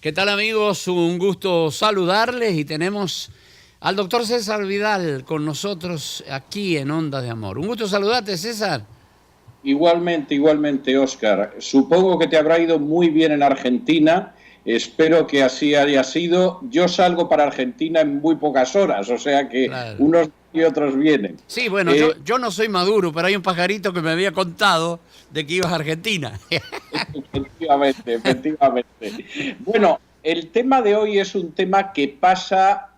¿Qué tal, amigos? Un gusto saludarles y tenemos al doctor César Vidal con nosotros aquí en Onda de Amor. Un gusto saludarte, César. Igualmente, Óscar. Supongo que te habrá ido muy bien en Argentina. Espero que así haya sido. Yo salgo para Argentina en muy pocas horas, o sea que Claro. unos y otros vienen. Sí, bueno, yo no soy Maduro, pero hay un pajarito que me había contado de que ibas a Argentina. Efectivamente. Bueno, el tema de hoy es un tema que pasa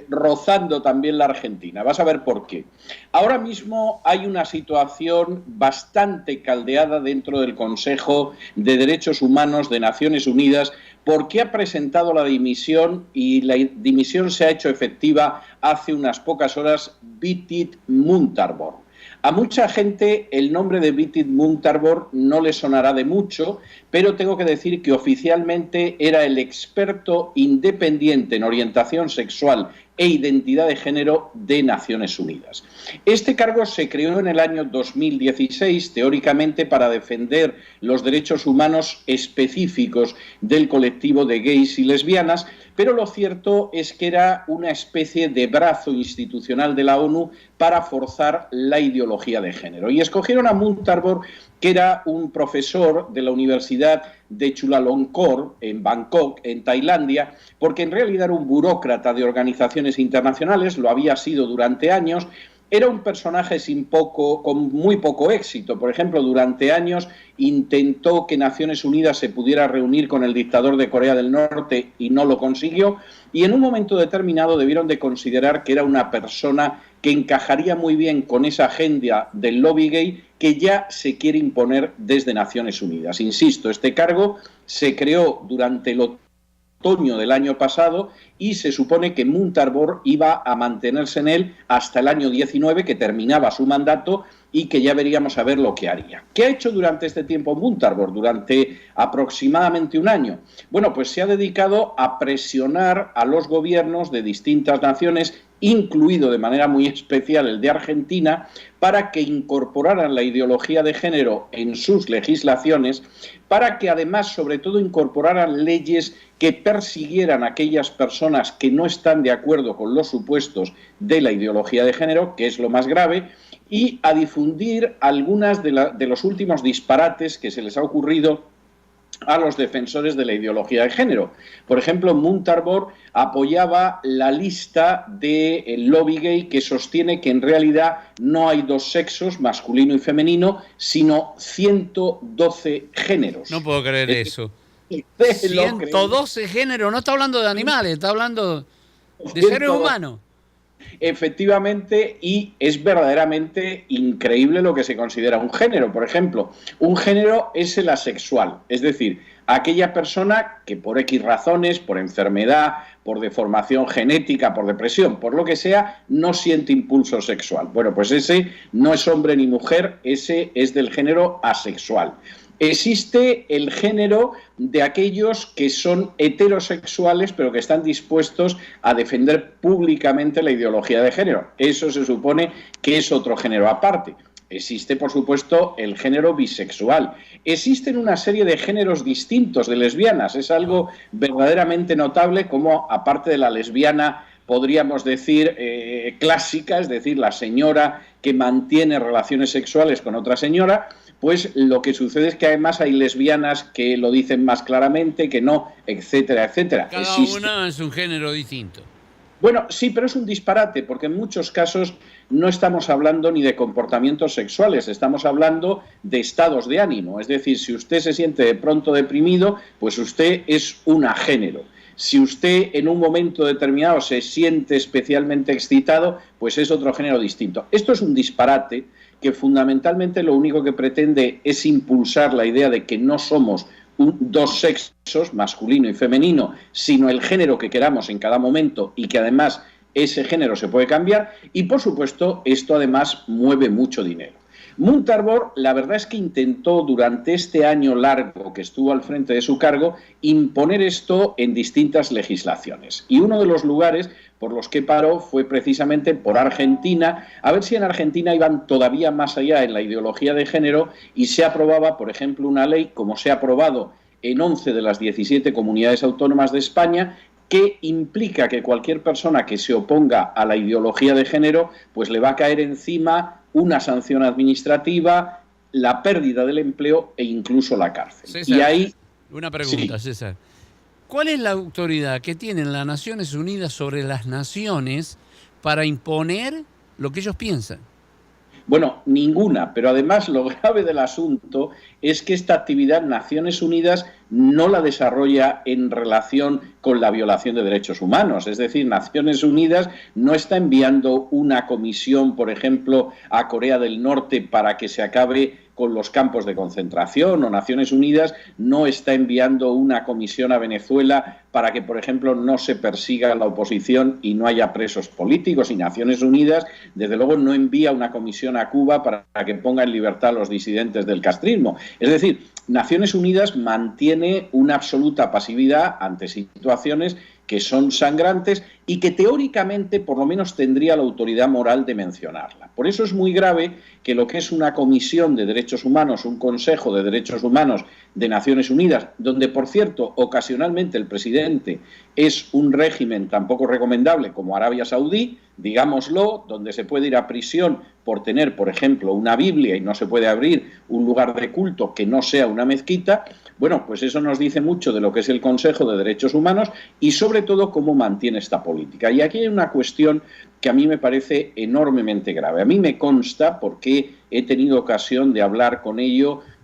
rozando también la Argentina. Vas a ver por qué. Ahora mismo hay una situación bastante caldeada dentro del Consejo de Derechos Humanos de Naciones Unidas porque ha presentado la dimisión y la dimisión se ha hecho efectiva hace unas pocas horas Vidit Muntarbor. A mucha gente el nombre de Vidit Muntarbor no le sonará de mucho, pero tengo que decir que oficialmente era el experto independiente en orientación sexual e identidad de género de Naciones Unidas. Este cargo se creó en el año 2016, teóricamente para defender los derechos humanos específicos del colectivo de gays y lesbianas, pero lo cierto es que era una especie de brazo institucional de la ONU para forzar la ideología de género. Y escogieron a Muntarbor, que era un profesor de la Universidad de Chulalongkorn, en Bangkok, en Tailandia, porque en realidad era un burócrata de organizaciones internacionales, lo había sido durante años. Era un personaje con muy poco éxito. Por ejemplo, durante años intentó que Naciones Unidas se pudiera reunir con el dictador de Corea del Norte y no lo consiguió. Y en un momento determinado debieron de considerar que era una persona que encajaría muy bien con esa agenda del lobby gay que ya se quiere imponer desde Naciones Unidas. Insisto, este cargo se creó durante el otoño del año pasado y se supone que Muntarbor iba a mantenerse en él hasta el año 19, que terminaba su mandato y que ya veríamos a ver lo que haría. ¿Qué ha hecho durante este tiempo Muntarbor? Durante aproximadamente un año. Bueno, pues se ha dedicado a presionar a los gobiernos de distintas naciones, incluido de manera muy especial el de Argentina, para que incorporaran la ideología de género en sus legislaciones, para que además, sobre todo, incorporaran leyes que persiguieran a aquellas personas que no están de acuerdo con los supuestos de la ideología de género, que es lo más grave, y a difundir algunas de los últimos disparates que se les ha ocurrido a los defensores de la ideología de género. Por ejemplo, Muntarbor apoyaba la lista del lobby gay que sostiene que en realidad no hay dos sexos, masculino y femenino, sino 112 géneros. No puedo creer eso. 112 géneros, no está hablando de animales, está hablando de seres humanos. Efectivamente, y es verdaderamente increíble lo que se considera un género. Por ejemplo, un género es el asexual, es decir, aquella persona que por X razones, por enfermedad, por deformación genética, por depresión, por lo que sea, no siente impulso sexual. Bueno, pues ese no es hombre ni mujer, ese es del género asexual. Existe el género de aquellos que son heterosexuales pero que están dispuestos a defender públicamente la ideología de género. Eso se supone que es otro género aparte. Existe, por supuesto, el género bisexual. Existen una serie de géneros distintos de lesbianas. Es algo verdaderamente notable como, aparte de la lesbiana, podríamos decir, clásica, es decir, la señora que mantiene relaciones sexuales con otra señora, pues lo que sucede es que además hay lesbianas que lo dicen más claramente, que no, etcétera, etcétera. Cada una es un género distinto. Bueno, sí, pero es un disparate, porque en muchos casos no estamos hablando ni de comportamientos sexuales, estamos hablando de estados de ánimo. Es decir, si usted se siente de pronto deprimido, pues usted es un agénero. Si usted en un momento determinado se siente especialmente excitado, pues es otro género distinto. Esto es un disparate que fundamentalmente lo único que pretende es impulsar la idea de que no somos dos sexos, masculino y femenino, sino el género que queramos en cada momento y que además ese género se puede cambiar y, por supuesto, esto además mueve mucho dinero. Muntarbor, la verdad es que intentó durante este año largo que estuvo al frente de su cargo imponer esto en distintas legislaciones. Y uno de los lugares por los que paró fue precisamente por Argentina, a ver si en Argentina iban todavía más allá en la ideología de género y se aprobaba, por ejemplo, una ley, como se ha aprobado en 11 de las 17 comunidades autónomas de España, que implica que cualquier persona que se oponga a la ideología de género, pues le va a caer encima una sanción administrativa, la pérdida del empleo e incluso la cárcel. César, y ahí, una pregunta, sí. César. ¿Cuál es la autoridad que tienen las Naciones Unidas sobre las naciones para imponer lo que ellos piensan? Bueno, ninguna, pero además lo grave del asunto es que esta actividad Naciones Unidas no la desarrolla en relación con la violación de derechos humanos. Es decir, Naciones Unidas no está enviando una comisión, por ejemplo, a Corea del Norte para que se acabe con los campos de concentración, o Naciones Unidas no está enviando una comisión a Venezuela para que, por ejemplo, no se persiga a la oposición y no haya presos políticos, y Naciones Unidas, desde luego, no envía una comisión a Cuba para que ponga en libertad a los disidentes del castrismo. Es decir, Naciones Unidas mantiene una absoluta pasividad ante situaciones que son sangrantes y que teóricamente por lo menos tendría la autoridad moral de mencionarla. Por eso es muy grave que lo que es una comisión de derechos humanos, un Consejo de Derechos Humanos de Naciones Unidas, donde, por cierto, ocasionalmente el presidente es un régimen tan poco recomendable como Arabia Saudí, digámoslo, donde se puede ir a prisión por tener, por ejemplo, una Biblia y no se puede abrir un lugar de culto que no sea una mezquita. Bueno, pues eso nos dice mucho de lo que es el Consejo de Derechos Humanos y sobre todo cómo mantiene esta política. Y aquí hay una cuestión que a mí me parece enormemente grave. A mí me consta, porque he tenido ocasión de hablar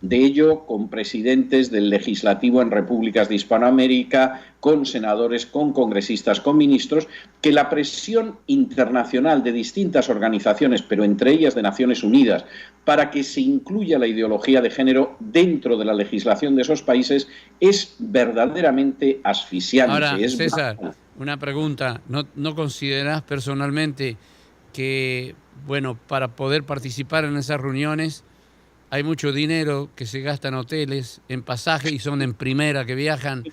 de ello con presidentes del legislativo en repúblicas de Hispanoamérica, con senadores, con congresistas, con ministros, que la presión internacional de distintas organizaciones, pero entre ellas de Naciones Unidas, para que se incluya la ideología de género dentro de la legislación de esos países es verdaderamente asfixiante. Ahora, César, una pregunta. ¿No considerás personalmente que, bueno, para poder participar en esas reuniones hay mucho dinero que se gasta en hoteles, en pasajes, y son en primera que viajan,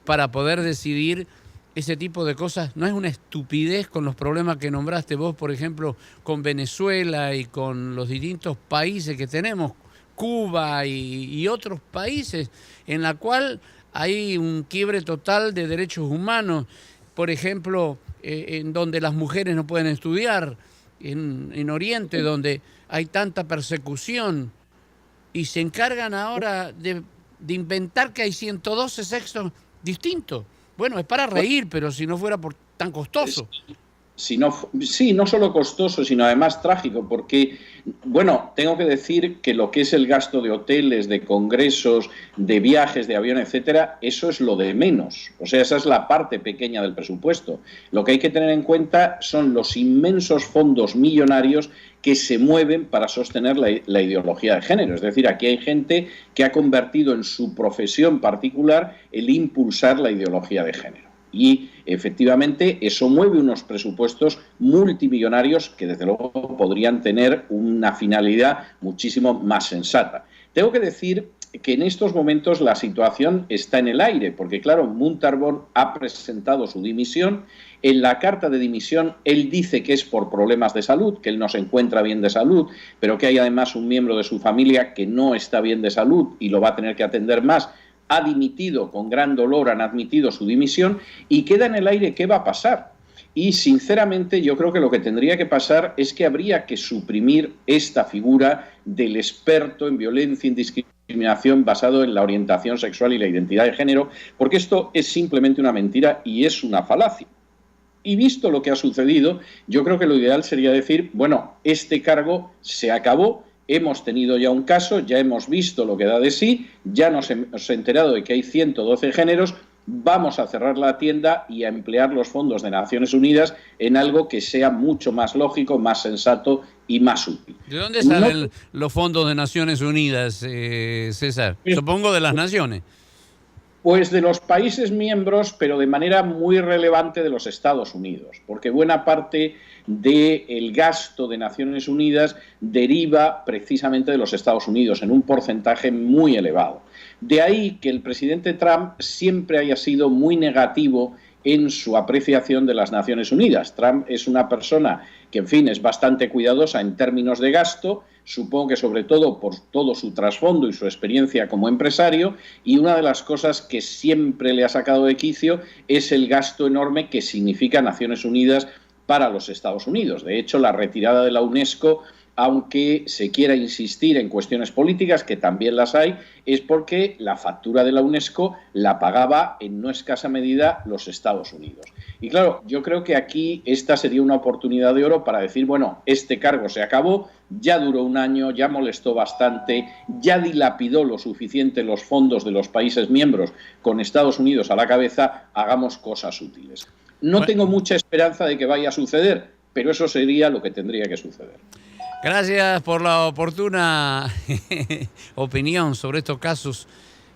para poder decidir ese tipo de cosas? ¿No es una estupidez con los problemas que nombraste vos, por ejemplo, con Venezuela y con los distintos países que tenemos, Cuba y otros países, en la cual hay un quiebre total de derechos humanos? Por ejemplo, en donde las mujeres no pueden estudiar, en Oriente, donde hay tanta persecución, y se encargan ahora de inventar que hay 112 sexos distintos. Bueno, es para reír, pero si no fuera por tan costoso. Sí, no solo costoso, sino además trágico, porque, bueno, tengo que decir que lo que es el gasto de hoteles, de congresos, de viajes, de avión, etcétera, eso es lo de menos. O sea, esa es la parte pequeña del presupuesto. Lo que hay que tener en cuenta son los inmensos fondos millonarios que se mueven para sostener la ideología de género. Es decir, aquí hay gente que ha convertido en su profesión particular el impulsar la ideología de género. Y efectivamente eso mueve unos presupuestos multimillonarios que desde luego podrían tener una finalidad muchísimo más sensata. Tengo que decir que en estos momentos la situación está en el aire, porque claro, Muntarbón ha presentado su dimisión. En la carta de dimisión él dice que es por problemas de salud, que él no se encuentra bien de salud, pero que hay además un miembro de su familia que no está bien de salud y lo va a tener que atender más. Ha dimitido con gran dolor, han admitido su dimisión y queda en el aire qué va a pasar. Y sinceramente yo creo que lo que tendría que pasar es que habría que suprimir esta figura del experto en violencia y discriminación basado en la orientación sexual y la identidad de género, porque esto es simplemente una mentira y es una falacia. Y visto lo que ha sucedido, yo creo que lo ideal sería decir, bueno, este cargo se acabó. Hemos tenido ya un caso, ya hemos visto lo que da de sí, ya nos hemos enterado de que hay 112 géneros, vamos a cerrar la tienda y a emplear los fondos de Naciones Unidas en algo que sea mucho más lógico, más sensato y más útil. ¿De dónde salen los fondos de Naciones Unidas, César? Supongo de las naciones. Pues de los países miembros, pero de manera muy relevante de los Estados Unidos, porque buena parte del gasto de Naciones Unidas deriva precisamente de los Estados Unidos, en un porcentaje muy elevado. De ahí que el presidente Trump siempre haya sido muy negativo en su apreciación de las Naciones Unidas. Trump es una persona que, en fin, es bastante cuidadosa en términos de gasto, supongo que sobre todo por todo su trasfondo y su experiencia como empresario, y una de las cosas que siempre le ha sacado de quicio es el gasto enorme que significa Naciones Unidas para los Estados Unidos. De hecho, la retirada de la UNESCO, aunque se quiera insistir en cuestiones políticas, que también las hay, es porque la factura de la UNESCO la pagaba en no escasa medida los Estados Unidos. Y claro, yo creo que aquí esta sería una oportunidad de oro para decir, bueno, este cargo se acabó, ya duró un año, ya molestó bastante, ya dilapidó lo suficiente los fondos de los países miembros con Estados Unidos a la cabeza, hagamos cosas útiles. No tengo mucha esperanza de que vaya a suceder, pero eso sería lo que tendría que suceder. Gracias por la oportuna opinión sobre estos casos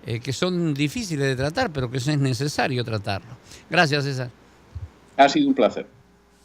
que son difíciles de tratar, pero que es necesario tratarlo. Gracias, César. Ha sido un placer.